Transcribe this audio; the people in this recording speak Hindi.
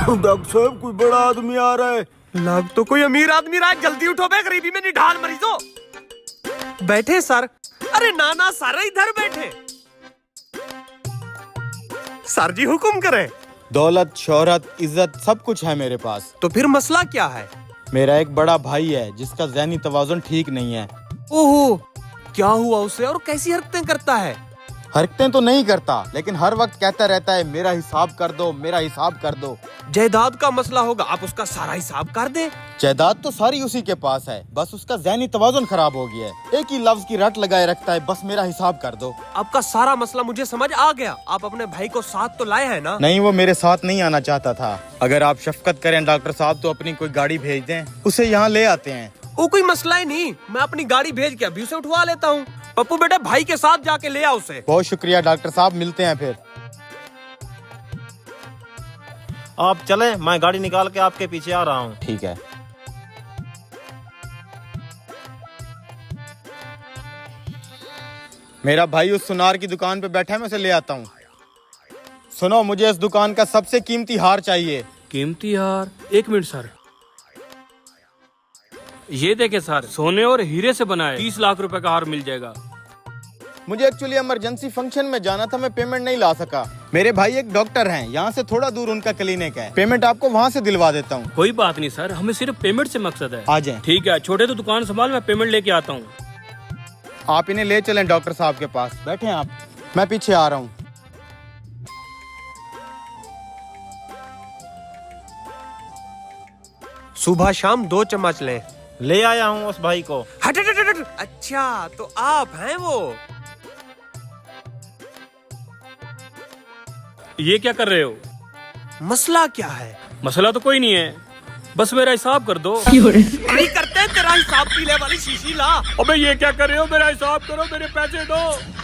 डॉक्टर साहब कोई बड़ा आदमी आ रहा है। लग तो कोई अमीर आदमी रहा है। जल्दी उठो बे, गरीबी में नहीं ढाल मरीजो। बैठे सर। अरे नाना सर इधर बैठे। सर जी हुक्म करे। दौलत, शोहरत, इज्जत सब कुछ है मेरे पास। तो फिर मसला क्या है? मेरा एक बड़ा भाई है जिसका ज़हनी तवाज़ुन ठीक नहीं है। ओहो, क्या हुआ उसे और कैसी हरकतें करता है? हरकतें तो नहीं करता, लेकिन हर वक्त कहता रहता है मेरा हिसाब कर दो, मेरा हिसाब कर दो। जायदाद का मसला होगा, आप उसका सारा हिसाब कर दे। जायदाद तो सारी उसी के पास है, बस उसका ज़हनी तवाज़ुन खराब हो गया है। एक ही लफ्ज की रट लगाए रखता है, बस मेरा हिसाब कर दो। आपका सारा मसला मुझे समझ आ गया। आप अपने भाई को साथ तो लाए हैं ना? नहीं, वो मेरे साथ नहीं आना चाहता था। अगर आप शफकत करें डॉक्टर साहब तो अपनी कोई गाड़ी भेज दें, उसे यहाँ ले आते हैं। वो कोई मसला ही नहीं, मैं अपनी गाड़ी भेज के अभी उसे उठवा लेता हूँ। पप्पू बेटा भाई के साथ जाके ले आओ उसे। बहुत शुक्रिया डॉक्टर साहब, मिलते हैं फिर। आप चले, मैं गाड़ी निकाल के आपके पीछे आ रहा हूँ। ठीक है। मेरा भाई उस सुनार की दुकान पे बैठा है, मैं उसे ले आता हूँ। सुनो, मुझे इस दुकान का सबसे कीमती हार चाहिए। कीमती हार? एक मिनट सर, ये देखे सर, सोने और हीरे से बना है। 30 लाख रुपए का हार मिल जाएगा। मुझे एक्चुअली इमरजेंसी फंक्शन में जाना था, मैं पेमेंट नहीं ला सका। मेरे भाई एक डॉक्टर हैं, यहाँ से थोड़ा दूर उनका क्लिनिक है। पेमेंट आपको वहाँ से दिलवा देता हूँ। कोई बात नहीं सर, हमें सिर्फ पेमेंट से मकसद है। आ जाएं। ठीक है, छोटे तो दुकान संभाल, मैं पेमेंट लेके आता हूँ। आप इन्हें ले चलें डॉक्टर साहब के पास। बैठे आप, मैं पीछे आ रहा हूँ। सुबह शाम 2 चम्मच लें। ले आया हूँ उस भाई को। हट हट हट हट। अच्छा तो आप हैं वो? ये क्या कर रहे हो? मसला क्या है? मसला तो कोई नहीं है, बस मेरा हिसाब कर दो। नहीं करते तेरा हिसाब, पीले वाली शीशी ला। अबे ये क्या कर रहे हो? मेरा हिसाब करो, मेरे पैसे दो।